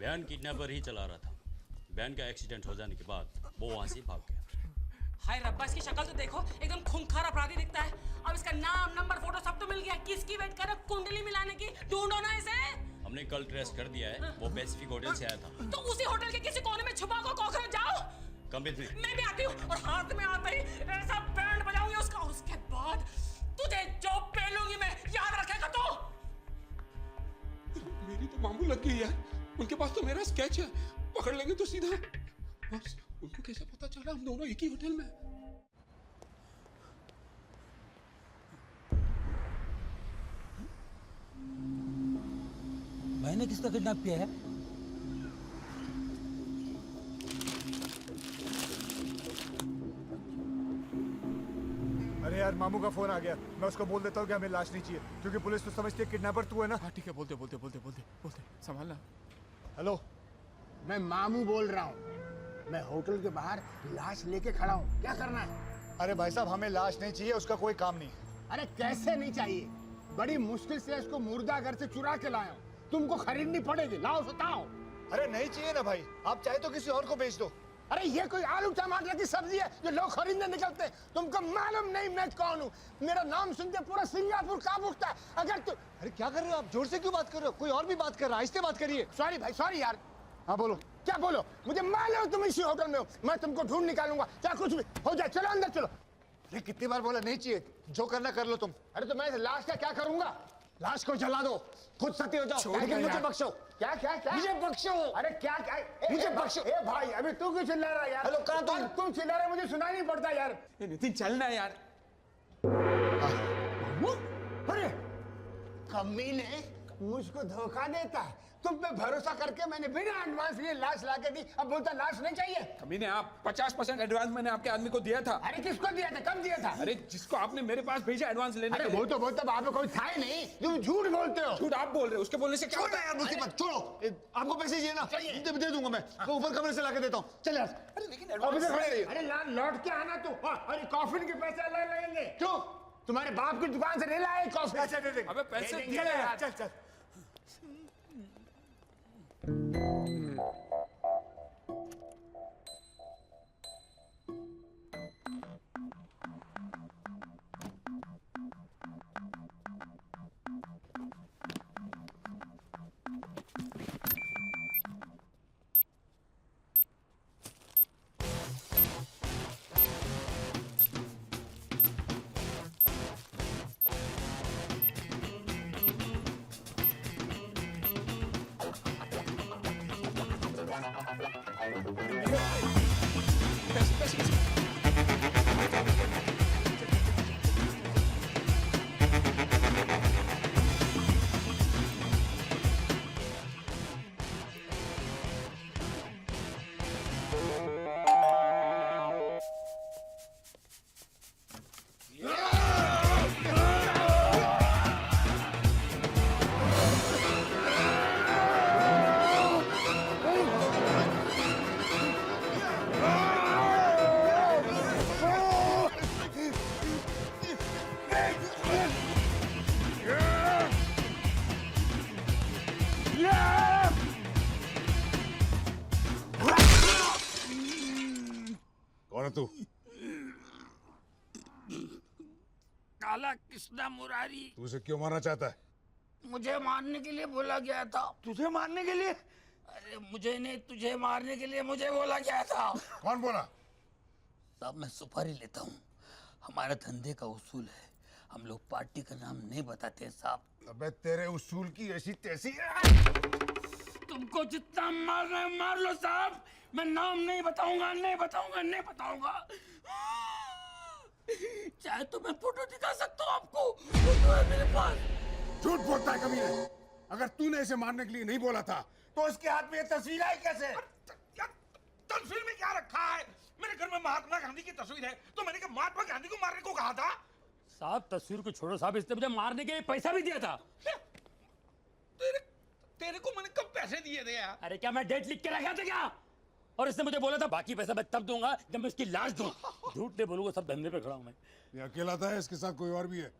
बयान किडनैपर ही चला रहा था। बयान का एक्सीडेंट हो जाने के बाद वो वहां से भाग गया। हाय रब्बा, इसकी शक्ल तो देखो, एकदम खूंखार अपराधी दिखता है। अब इसका नाम, नंबर, फोटो सब तो मिल गया। किसकी वेट कर रहे हो? कुंडली मिलाने की? ढूंढो ना इसे। हमने कल ट्रेस कर दिया है, वो पैसिफिक होटल से आया था। तो उसी होटल के किसी कोने में छुपा को कॉकरोच जाओ। Come with me. मैं भी आती हूँ और हाथ में आते ही ऐसा बैंड बजाऊंगी उसका, और उसके बाद तुझे जो पेलूंगी मैं, याद रखेगा तो। मेरी तो मामू लग गई यार। उनके पास तो मेरा स्केच है, पकड़ लेंगे तो सीधा। बस उनको कैसे पता चला हम दोनों एक ही होटल में? मैंने किसका किडनैप किया है? अरे यार, मामू का फोन आ गया। मैं उसको बोल देता हूँ कि हमें लाश नहीं चाहिए, क्योंकि पुलिस तो समझती है किडनैपर तू है ना। हाँ ठीक है, बोलते बोलते बोलते बोलते बोलते संभालना। हेलो, मैं मामू बोल रहा हूँ। मैं होटल के बाहर लाश लेके खड़ा हूँ। क्या करना है? अरे भाई साहब, हमें लाश नहीं चाहिए, उसका कोई काम नहीं है। अरे कैसे नहीं चाहिए? बड़ी मुश्किल से इसको मुर्दा घर से चुरा के लाया हूँ। तुमको खरीदनी पड़ेगी, लाओ बताओ। अरे नहीं चाहिए ना भाई, आप चाहे तो किसी और को बेच दो। अरे ये कोई आलू टमाटर की सब्जी है जो लोग खरीदने निकलते हैं? तुमको मालूम नहीं मैं कौन हूँ? मेरा नाम सुनते पूरा सिंगापुर कांप उठता है। अगर तू... अरे क्या कर रहे हो आप? जोर से क्यों बात कर रहे हो? कोई और भी बात कर रहा है, आहिस्ते बात करिए। सॉरी भाई, सॉरी यार। हाँ बोलो। क्या बोलो? मुझे मालूम तुम इसी होटल में हो। मैं तुमको ढूंढ निकालूंगा, चाहे कुछ भी हो जाए। चलो अंदर चलो। ये कितनी बार बोला नहीं चाहिए? जो करना कर लो तुम। अरे तो मैं लाश का क्या करूंगा? लाश को जला दो, खुद सती हो जाओ, लेकिन मुझे बख्शो। क्या क्या क्या? मुझे बख्शो। अरे क्या क्या? मुझे बख्शो। ए भाई, अभी तू क्यों चिल्ला रहा है यार? हेलो, कहाँ तुम? तुम चिल्ला रहे, मुझे सुनाई नहीं पड़ता यार। नितिन चलना है यार। अरे कमीने मुझको धोखा देता है। तुम पे भरोसा करके मैंने बिना एडवांस लिए लाश ला के दी, अब बोलता लाश नहीं चाहिए। कमीने, आप 50% एडवांस मैंने आपके आदमी को दिया था। अरे किसको दिया था? कब दिया था? अरे जिसको आपने मेरे पास भेजा एडवांस लेने अरे के लिए। वो तो बोलता वहां पे कोई था ही नहीं। तुम झूठ बोलते हो। झूठ आप बोल रहे हो, उसके बोलने से क्या छोड़ो यार मुसीबत, छोड़ो। आपको पैसे चाहिए ना? दे दूंगा मैं, ऊपर कमरे से लाके देता हूँ। चल यार। अरे लेकिन अरे लौट के आना तू। अरे कॉफिन के पैसे अलग लगेंगे। क्यों? तुम्हारे बाप की दुकान से नहीं लाए कॉफी? पैसे दे देंगे। अबे पैसे देंगे दिए यार। चल चल। कौन है तू? काला कृष्णा मुरारी। तू उसे क्यों मारना चाहता है? मुझे मारने के लिए बोला गया था। तुझे मारने के लिए? अरे मुझे नहीं, तुझे मारने के लिए मुझे बोला गया था। कौन बोला? साहब मैं सुपारी लेता हूँ, हमारा धंधे का उसूल है। हम लोग पार्टी का नाम नहीं बताते साहब। अबे तेरे उसूल की ऐसी तैसी। तुमको जितना मारना है मार लो साहब, मैं नाम नहीं बताऊंगा, नहीं बताऊंगा, नहीं बताऊंगा। चाहे तो मैं फोटो दिखा सकता हूँ आपको, फोटो है मेरे पास। झूठ बोलता है कमीने। अगर तूने इसे मारने के लिए नहीं बोला था तो इसके हाथ में ये तस्वीर आई कैसे? तस्वीर में क्या रखा है? मेरे घर में महात्मा गांधी की तस्वीर है, तो मैंने क्या महात्मा गांधी को मारने को कहा था? साहब तस्वीर को छोड़ो साहब, इसने मुझे मारने के लिए पैसा भी दिया था। तेरे को मैंने कब पैसे दिए थे यार? अरे क्या मैं डेट लिख के रखा था क्या? और इसने मुझे बोला था बाकी पैसा मैं तब दूंगा जब मैं इसकी लाश दूं। झूठ नहीं बोलूंगा, सब धंधे पे खड़ा हूं मैं। ये अकेला था, इसके साथ कोई और भी है?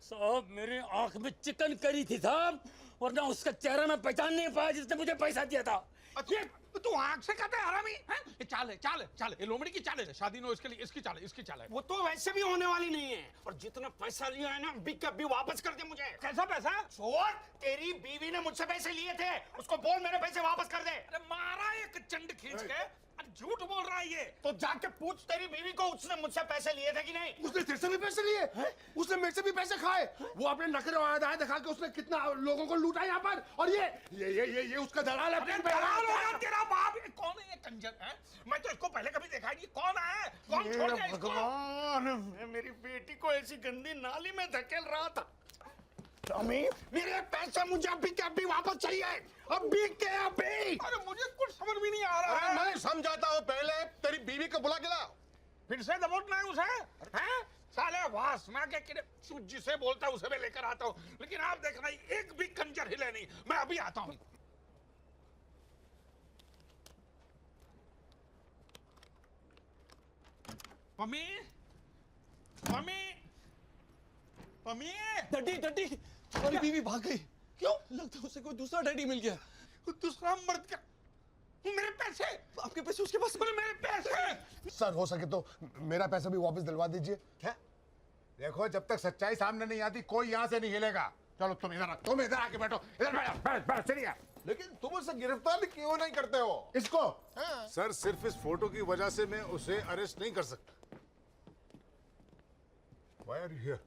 साहब मेरे आंख में चिकन करी थी साहब, वरना उसका चेहरा मैं पहचान नहीं पाया जिसने मुझे पैसा दिया था। अच्छा तू आंख से कहता है हरामी हैं? ये चाल है, चाल है, चाल है, ये लोमड़ी की चाल है, शादी न हो इसके लिए इसकी चाल है, इसकी चाल है। वो तो वैसे भी होने वाली नहीं है, और जितना पैसा लिया है ना बिग का भी वापस कर दे मुझे। कैसा पैसा? छोड़, तेरी बीवी ने मुझसे पैसे लिए थे, उसको बोल मेरे पैसे वापस कर दे। अरे मारा एक चंड खींच के, अरे झूठ बोल रहा है ये। तो जाके पूछ तेरी बीवी को उसने मुझसे पैसे लिए थे कि नहीं। उसने तेरे से भी पैसे लिए, उसने मेरे से भी पैसे खाए। वो अपने नखरे और अदाएं दिखा के उसने कितना लोगों को लूटा यहाँ पर। और ये उसका दलाल है। अरे दलाल होगा तेरा बाप। ये कौन है ये कंजर है? मैं तो इसको पहले कभी देखा नहीं। कौन है? कौन छोड़ गया इसको? भगवान, मैं मेरी बेटी को ऐसी गंदी नाली में धकेल रहा था। अम्मी, मेरे पैसे मुझे अभी के अभी वापस चाहिए, अभी के अभी। अरे मुझे कुछ समझ भी नहीं आ रहा है। मैं समझाता हूँ, पहले तेरी बीवी को बुला के लाओ। फिर से दबोचना है उसे? हैं? साले वासना के किरे जिसे बोलता है उसे मैं लेकर आता हूँ, लेकिन आप देखना एक भी कंजर हिले नहीं। मैं अभी आता हूँ। Mummy, mummy, mummy. डडी तुम्हारी बीवी भाग गई। क्यों? लगता है उसे कोई दूसरा डैडी मिल गया। दूसरा मर्द का? मेरे पैसे? आपके पैसे उसके पास? मेरे पैसे? सर हो सके तो मेरा पैसा भी वापस दिलवा दीजिए। क्या? देखो, जब तक सच्चाई सामने नहीं आती कोई यहाँ से नहीं हिलेगा। चलो तुम इधर आके बैठो। इधर बैठो, चलिए। लेकिन तुम उसे गिरफ्तार क्यों नहीं करते हो? इसको? सर सिर्फ इस फोटो की वजह से मैं उसे अरेस्ट नहीं कर सकता। Why are you here?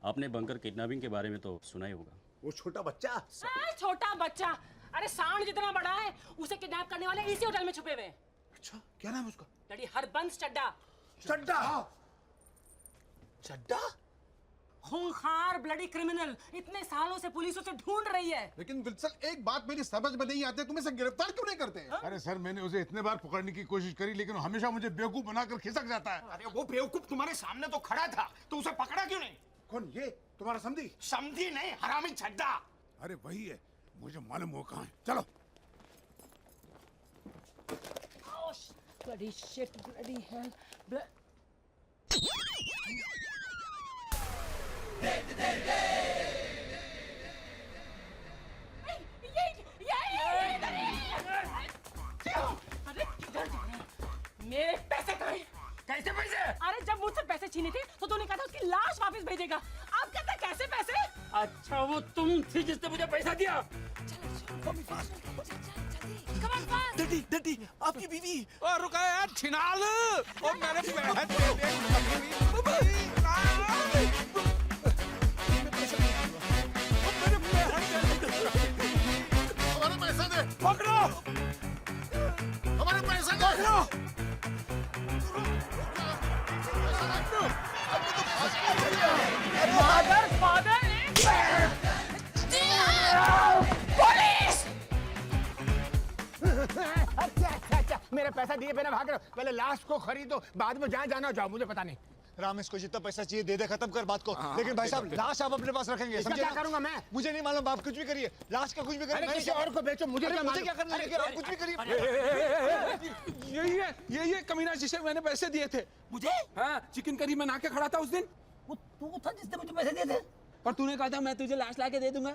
आपने बंकर किडनैपिंग के बारे में तो सुना ही होगा। वो छोटा बच्चा। छोटा बच्चा, अरे सांड जितना बड़ा है, उसे किडनैप करने वाले इसी होटल में छुपे हुए हैं। अच्छा, क्या नाम है उसका? लड़ी हरबंस चड्डा। चड्डा? चड्डा? खूंखार ब्लडी क्रिमिनल, इतने सालों से पुलिस उसे ढूंढ रही है। लेकिन विल्सन, एक बात मेरी समझ में नहीं आती, तुम इसे गिरफ्तार क्यों नहीं करते? अरे सर, मैंने उसे इतने बार पकड़ने की कोशिश करी, लेकिन हमेशा मुझे बेवकूफ बनाकर खिसक जाता है। अरे वो बेवकूफ तुम्हारे सामने तो खड़ा था, तो उसे पकड़ा क्यों नहीं? कौन? ये तुम्हारा समधी? समझी नहीं, हरामी छड्डा। अरे वही है, मुझे मालूम हो कहाँ है। चलो। Bloody shit, bloody hell. मेरे पैसे कहाँ हैं? कैसे पैसे? अरे जब मुझसे पैसे छीने थे तो तूने कहा था उसकी लाश वापस भेजेगा। अब कहता है कैसे पैसे? अच्छा वो तुम थी जिसने मुझे पैसा दिया? डडी आपकी बीवी। और रुका यार, छिनाल और मेरे हमारे पैसा दे। पकड़ो, हमारे पैसा दे। अच्छा, मेरा पैसा दिए बिना भाग रहे हो। पहले लाश को खरीदो, बाद में जहाँ जाना जाओ, मुझे पता नहीं। राम, इसको जितना पैसा चाहिए दे दे, खत्म कर बात को। लेकिन भाई साहब, लाश आप अपने पास रखेंगे, इसका समझे क्या ना? करूंगा मैं? मुझे नहीं मालूम, आप कुछ भी करिए, लाश का कुछ भी करिए। अरे किसी और को बेचो, मुझे क्या मुझे क्या मालूम? करना है, लेकिन आप कुछ भी करिए। ये कमीना जिसे मैंने पैसे दिए थे। मुझे? हाँ, चिकन करी में नाके खड़ा था उस दिन। वो तू था जिसने मुझे पैसे दिए थे? और तूने कहा था मैं तुझे लाश लाके दे दूंगा।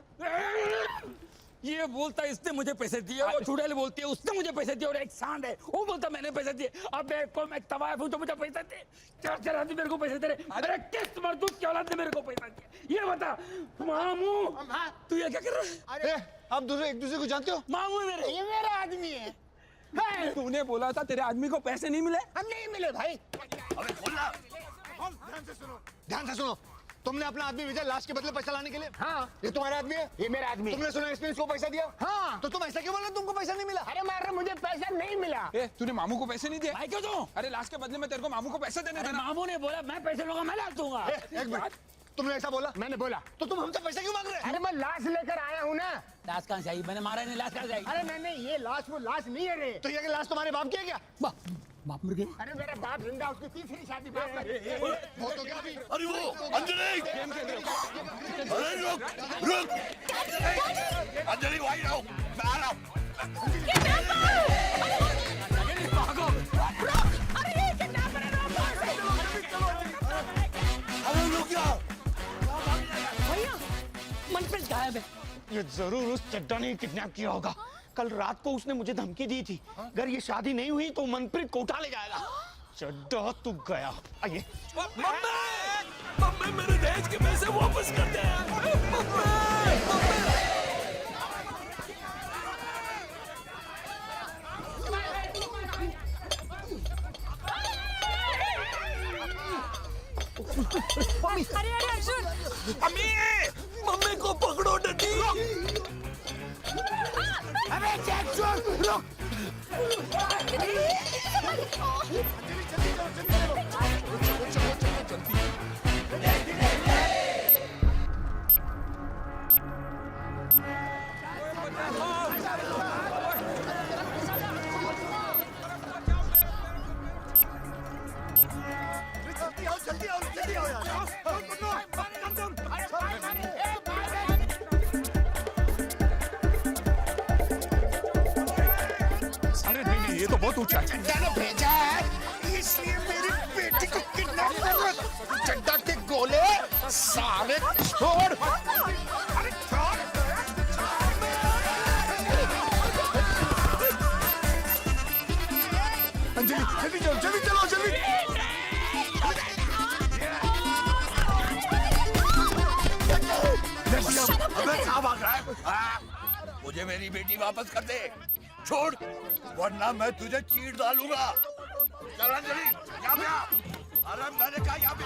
ये बोलता है इसने मुझे पैसे दिए, वो चुड़ैल बोलती है उसने मुझे पैसे दिए, और एक सांड है वो बोलता मैंने पैसे दिए। अब मैं तवायफ हूँ तो मुझे पैसे दे। चार आदमी मेरे को पैसे दे रहे। अरे किस मर्दूद की औलाद ने मेरे को पैसा दिया ये बता। मामू, तू ये क्या कर रहा है? अरे आप दोनों एक दूसरे को जानते हो? मामू मेरे, ये मेरा आदमी है। तूने बोला था तेरे आदमी को पैसे नहीं मिले। हम नहीं मिले भाई। अबे खोलना। ध्यान से सुनो, तुमने अपना आदमी भेजा लाश के बदले पैसा लाने के लिए? हाँ। ये तुम्हारा आदमी है? ये मेरा आदमी। तुमने सुना इसने इसको पैसा दिया? हाँ। तो तुम ऐसा क्यों बोल रहे हो तुमको पैसा नहीं मिला? अरे मार रहे, मुझे पैसा नहीं मिला। तूने मामू को पैसे नहीं दिए? भाई क्यों दूं? अरे लाश के बदले में तेरे को मामू को पैसे देने थे ना। मामू ने बोला मैं पैसे लूंगा, मैं लाश दूंगा। एक मिनट, तुमने ऐसा बोला? मैंने बोला। तो तुम हमसे पैसा क्यों मांग रहे हो? अरे मैं लाश लेकर आया हूँ ना। लाश कहाँ से आई? मैंने मारा नहीं, लाश कहाँ से आई? अरे नहीं, ये लाश वो लाश नहीं है रे। तो ये लाश तुम्हारे बाप की है क्या? बाप मर गए? अरे मेरा बाप जिंदा, उसकी तीसरी शादी बाप का। वो तो क्या अभी? अरे वो अंजलि, अरे रुक रुक, अंजलि वहीं रहो, मैं आ रहा हूँ। अरे रुक जाओ। गायब है। ये जरूर उस चड्डा ने किडनैप किया होगा। कल रात को उसने मुझे धमकी दी थी, अगर ये शादी नहीं हुई तो मनप्रीत को उठा ले जाएगा। चड्डा तू गया। आइए। मम्मी मेरे दहेज के पैसे वापस कर दे। अरे अरे अर्जुन, मम्मी को पकड़ो डड्डी। अबे जैक्सन रुक। जल्दी आओ यार। अरे नहीं, ये तो बहुत ऊंचा है। चड्डा ने भेजा है, इसलिए मेरी बेटी को किडनैप कर रहा है। चड्डा के गोले सारे छोड़। अरे छोड़। अंजलि जल्दी चलो, जल्दी चलो, जल्दी। कहाँ भाग रहा है? मुझे मेरी बेटी वापस कर दे, छोड़, वरना मैं तुझे चीर डालूंगा। चल अंजलि, यहाँ पे आ। अरे मैंने कहा यहाँ पे।